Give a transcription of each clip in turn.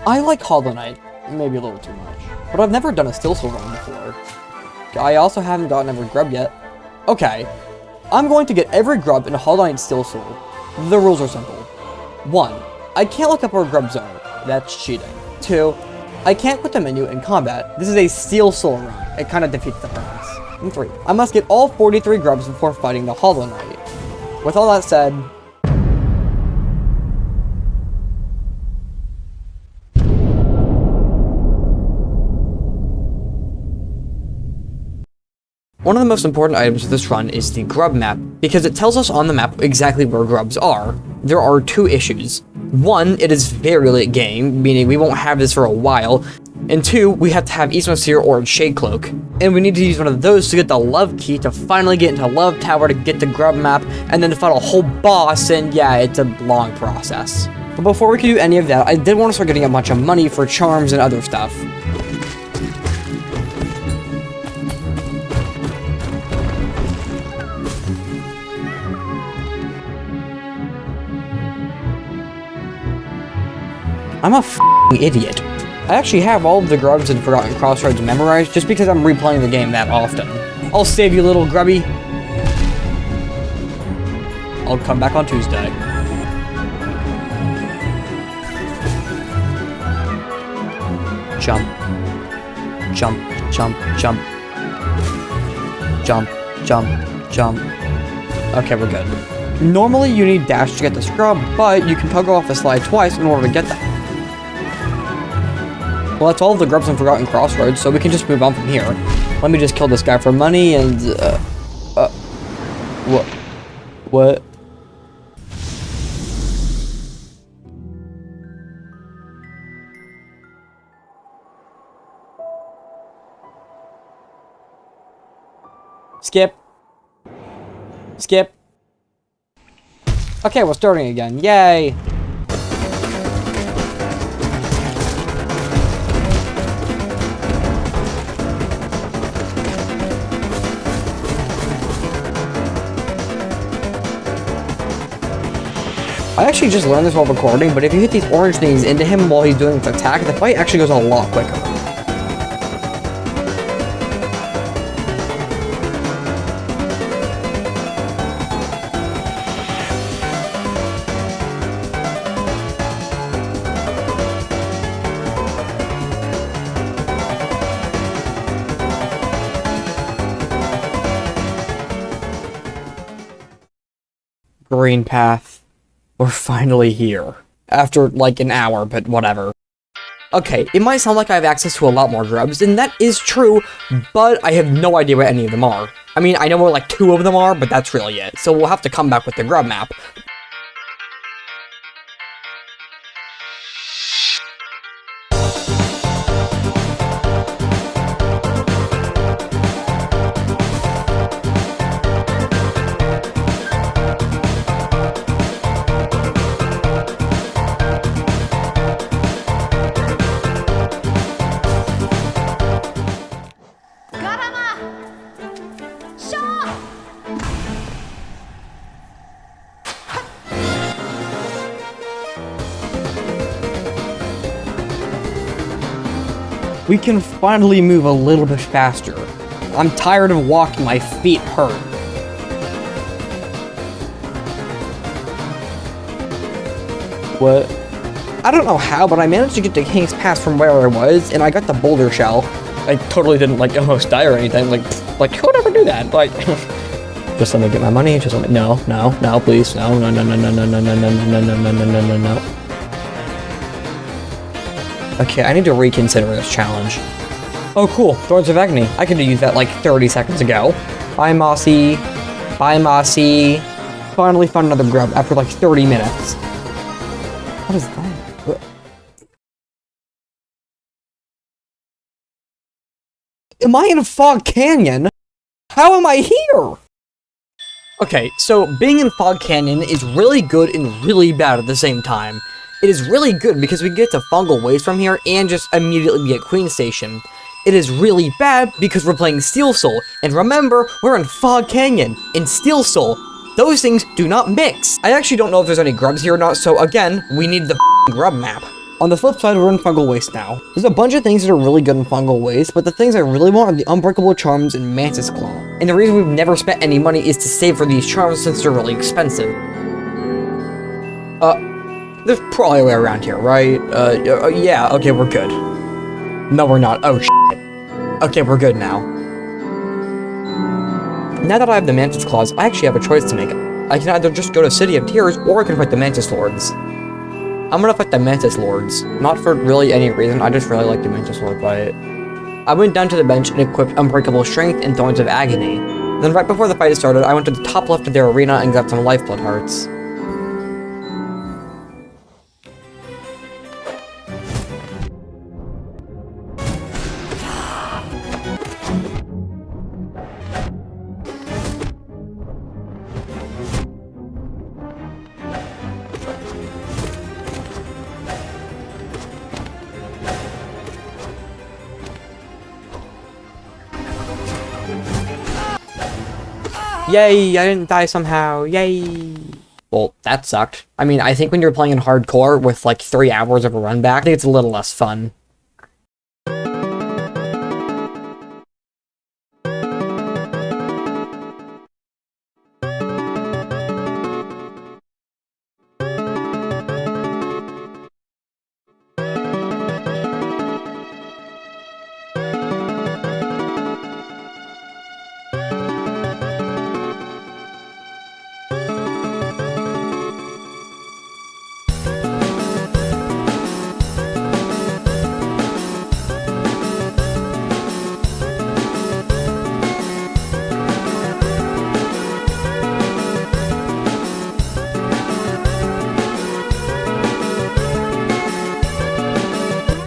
I like Hollow Knight, maybe a little too much, but I've never done a Still Soul run before. I also haven't gotten every Grub yet. Okay, I'm going to get every Grub in Hollow Knight Still Soul. The rules are simple. 1. I can't look up where Grubs are. That's cheating. 2. I can't quit the menu in combat. This is a Steel Soul run. It kind of defeats the premise. And 3. I must get all 43 Grubs before fighting the Hollow Knight. With all that said, one of the most important items of this run is the Grub map, because it tells us on the map exactly where Grubs are. There are 2 issues. 1, it is very late game, meaning we won't have this for a while. And 2, we have to have Eastern Seer or Shade Cloak. And we need to use one of those to get the Love Key to finally get into Love Tower to get the Grub map, and then to fight a whole boss, and yeah, it's a long process. But before we can do any of that, I did want to start getting a bunch of money for charms and other stuff. I'm a f***ing idiot. I actually have all of the Grubs in Forgotten Crossroads memorized just because I'm replaying the game that often. I'll save you, little Grubby. I'll come back on Tuesday. Jump. Jump, jump, jump. Jump, jump, jump. Okay, we're good. Normally you need dash to get this Grub, but you can toggle off the slide twice in order to get that. Well, that's all of the Grubs in Forgotten Crossroads, so we can just move on from here. Let me just kill this guy for money and, What? Skip. Skip. Okay, we're starting again. Yay! I actually just learned this while recording, but if you hit these orange things into him while he's doing this attack, the fight actually goes a lot quicker. Green path. We're finally here. After, like, an hour, but whatever. Okay, it might sound like I have access to a lot more Grubs, and that is true, but I have no idea where any of them are. I mean, I know where, like, 2 of them are, but that's really it. So we'll have to come back with the Grub map. We can finally move a little bit faster. I'm tired of walking, my feet hurt. What? I don't know how, but I managed to get to King's Pass from where I was, and I got the boulder shell. I totally didn't, like, almost die or anything. Like, who would ever do that? Like, just let me get my money, just let me, no, please, no. Okay, I need to reconsider this challenge. Oh, cool. Thorns of Agony. I could have used that like 30 seconds ago. Bye, Mossy. Bye, Mossy. Finally found another Grub after like 30 minutes. What is that? Am I in Fog Canyon? How am I here? Okay, so being in Fog Canyon is really good and really bad at the same time. It is really good because we get to Fungal Ways from here and just immediately be at Queen Station. It is really bad because we're playing Steel Soul, and remember, we're in Fog Canyon, in Steel Soul. Those things do not mix. I actually don't know if there's any Grubs here or not, so again, we need the Grub map. On the flip side, we're in fungal waste now. There's a bunch of things that are really good in fungal waste, but the things I really want are the unbreakable charms and mantis claw. And the reason we've never spent any money is to save for these charms since they're really expensive. There's probably a way around here, right? Yeah, okay, we're good. No, we're not. Oh, shit. Okay, we're good now. Now that I have the mantis claws, I actually have a choice to make. I can either just go to City of Tears, or I can fight the mantis lords. I'm gonna fight the mantis lords. Not for really any reason, I just really like the mantis lord fight. I went down to the bench and equipped Unbreakable Strength and Thorns of Agony. Then right before the fight started, I went to the top left of their arena and got some lifeblood hearts. Yay, I didn't die somehow, yay! Well, that sucked. I mean, I think when you're playing in hardcore with like 3 hours of a run back, I think it's a little less fun.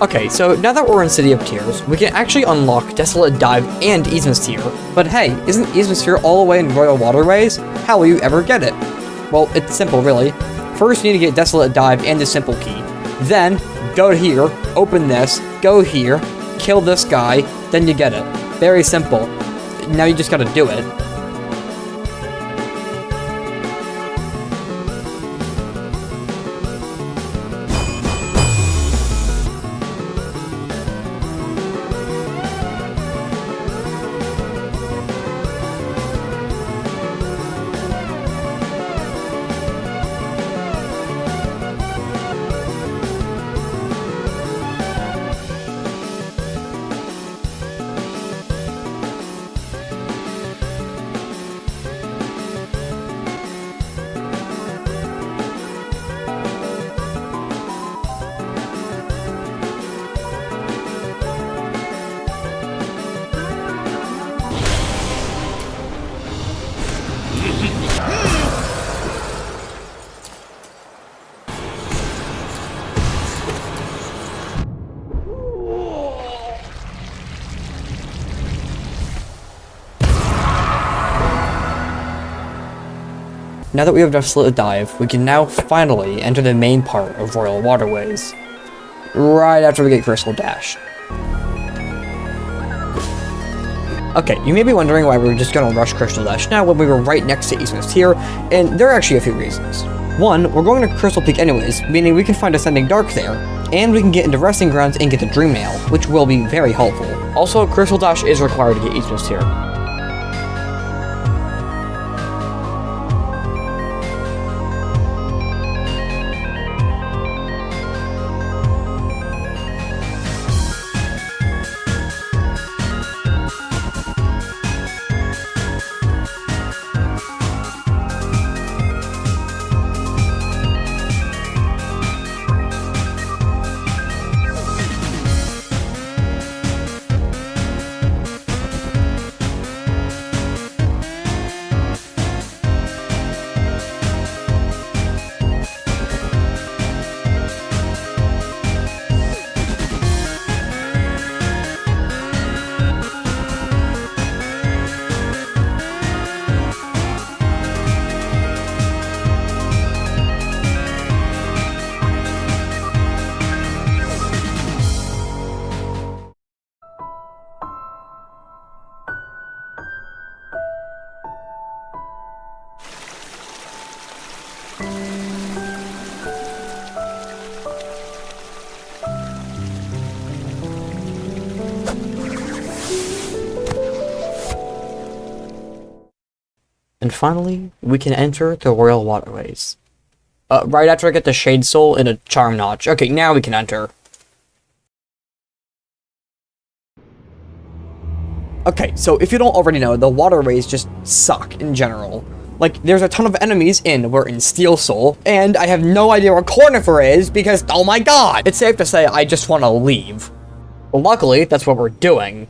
Okay, so now that we're in City of Tears, we can actually unlock Desolate Dive and Easemsphere. But hey, isn't Easemsphere all the way in Royal Waterways? How will you ever get it? Well, it's simple, really. First, you need to get Desolate Dive and the Simple Key. Then, go here, open this, go here, kill this guy, then you get it. Very simple. Now you just gotta do it. Now that we have Desolate Dive, we can now finally enter the main part of Royal Waterways. Right after we get Crystal Dash. Okay, you may be wondering why we were just gonna rush Crystal Dash now when we were right next to Easemsphere, and there are actually a few reasons. One, we're going to Crystal Peak anyways, meaning we can find Ascending Dark there, and we can get into Resting Grounds and get the Dream Nail, which will be very helpful. Also, Crystal Dash is required to get Easemsphere. And finally, we can enter the Royal Waterways. Right after I get the Shade Soul and a Charm Notch. Okay, now we can enter. Okay, so if you don't already know, the waterways just suck in general. Like, there's a ton of enemies we're in Steel Soul, and I have no idea where Cornifer is because, oh my god! It's safe to say I just want to leave. Well, luckily, that's what we're doing.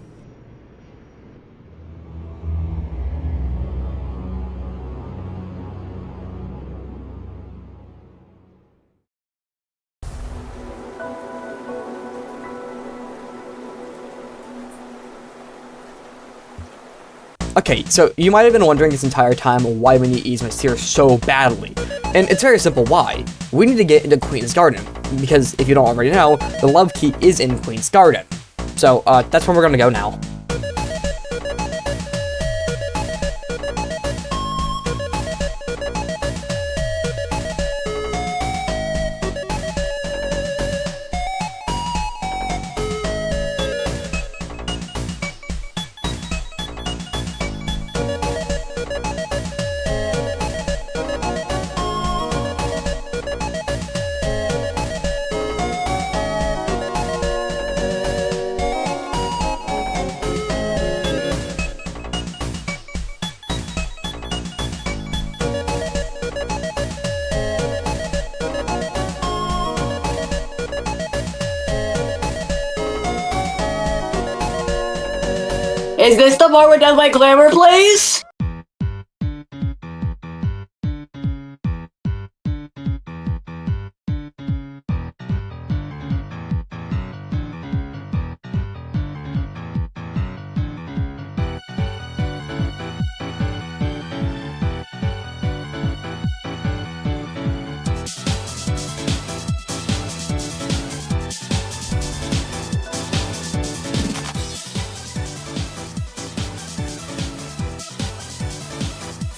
Okay, so you might have been wondering this entire time why we need to ease my Seer so badly. And it's very simple why. We need to get into Queen's Garden, because if you don't already know, the Love Key is in Queen's Garden. So, that's where we're gonna go now. Is this the part where does my glamour plays?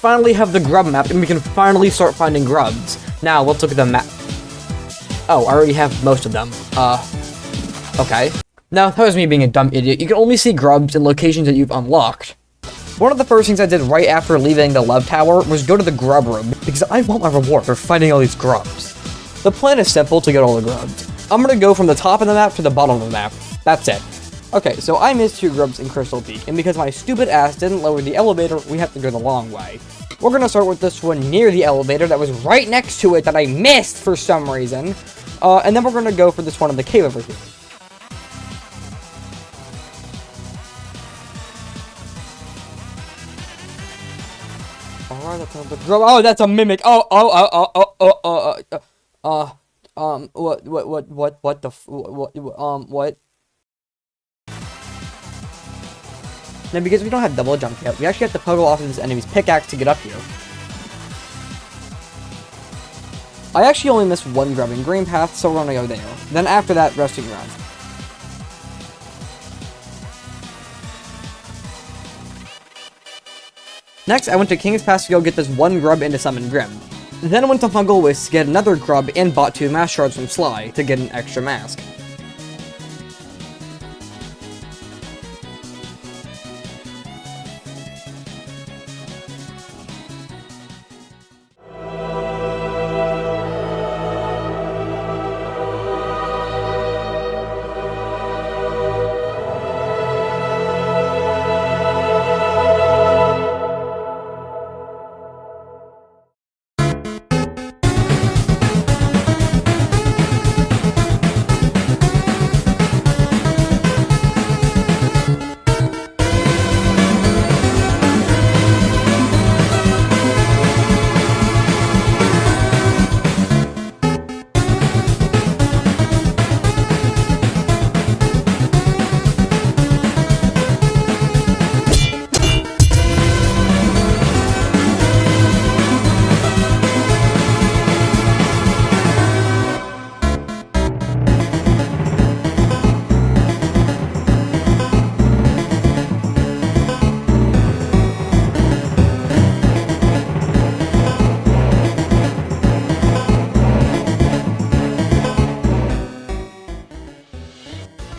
Finally have the grub map, and we can finally start finding grubs. Now, let's look at the map. Oh, I already have most of them. Okay. Now, that was me being a dumb idiot. You can only see grubs in locations that you've unlocked. One of the first things I did right after leaving the Love Tower was go to the grub room, because I want my reward for finding all these grubs. The plan is simple to get all the grubs. I'm gonna go from the top of the map to the bottom of the map. That's it. Okay, so I missed 2 grubs in Crystal Peak, and because my stupid ass didn't lower the elevator, we have to go the long way. We're gonna start with this one near the elevator that was right next to it that I missed for some reason. And then we're gonna go for this one in the cave over here. Alright, that's another grub. Oh, that's a mimic. What Now, because we don't have double jump yet, we actually have to pogo off of this enemy's pickaxe to get up here. I actually only missed 1 grub in green path, so we're gonna go there. Then after that, resting ground. Next, I went to King's Pass to go get this 1 grub into Summon Grim. Then I went to Fungal Wisp to get another grub and bought 2 mask shards from Sly to get an extra mask.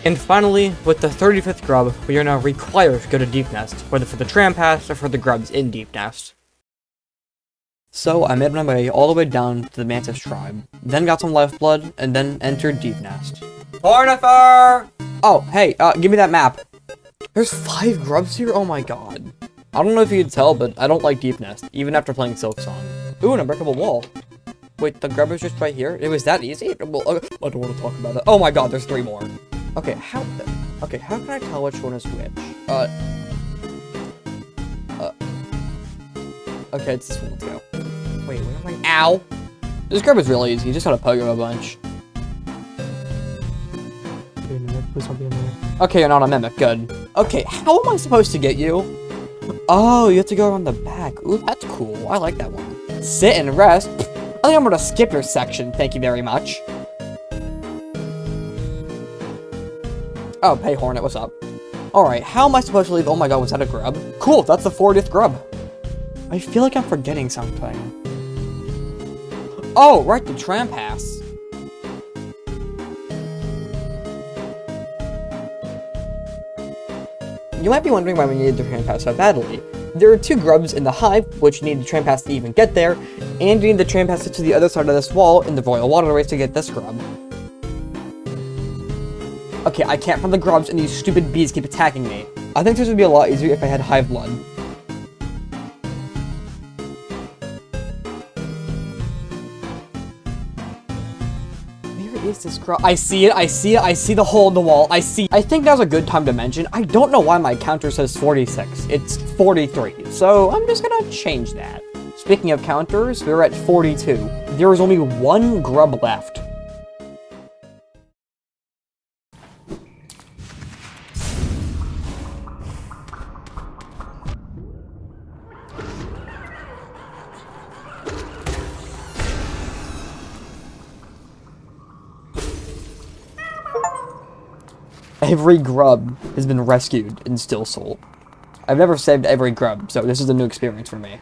And finally, with the 35th grub, we are now required to go to Deep Nest, whether for the tram pass or for the grubs in Deep Nest. So I made my way all the way down to the Mantis tribe, then got some lifeblood, and then entered Deep Nest. Pornifer! Oh, hey, give me that map. There's 5 grubs here? Oh my god. I don't know if you can tell, but I don't like Deep Nest, even after playing Silk Song. Ooh, an unbreakable wall. Wait, the grub was just right here? It was that easy? Well, okay. I don't want to talk about it. Oh my god, there's 3 more. Okay, how can I tell which one is which? Okay, it's this one, let's go. Wait, where am I? Ow! This grub is really easy, you just gotta poke him a bunch. Okay, you're not a mimic, good. Okay, how am I supposed to get you? Oh, you have to go around the back. Ooh, that's cool, I like that one. Sit and rest? I think I'm gonna skip your section, thank you very much. Oh, hey Hornet, what's up? Alright, how am I supposed to leave? Oh my god, was that a grub? Cool, that's the 40th grub. I feel like I'm forgetting something. Oh, right, the tram pass. You might be wondering why we needed the tram pass so badly. There are 2 grubs in the hive, which need the tram pass to even get there, and you need the tram pass to the other side of this wall in the royal waterways to get this grub. Okay, I can't find the grubs and these stupid bees keep attacking me. I think this would be a lot easier if I had hive blood. Where is this grub? I see it, I see the hole in the wall, I think now's a good time to mention, I don't know why my counter says 46, it's 43, so I'm just gonna change that. Speaking of counters, we're at 42. There is only 1 grub left. Every grub has been rescued in Still Soul. I've never saved every grub, so this is a new experience for me.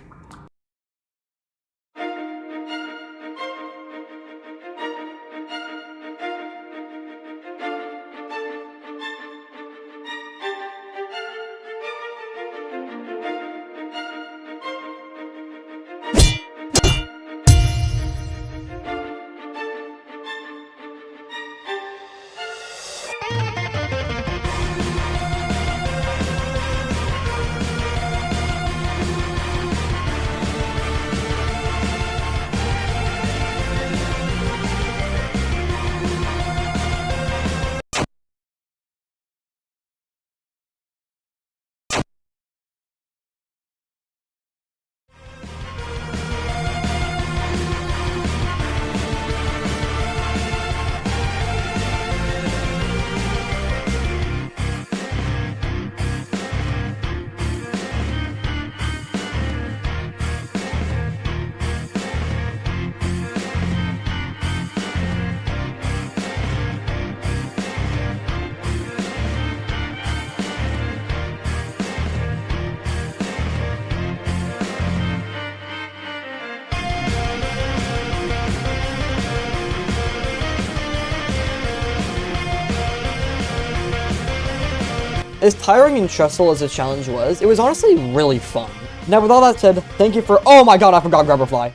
As tiring and stressful as the challenge was, it was honestly really fun. Now with all that said, thank you for— oh my god, I forgot Grubberfly.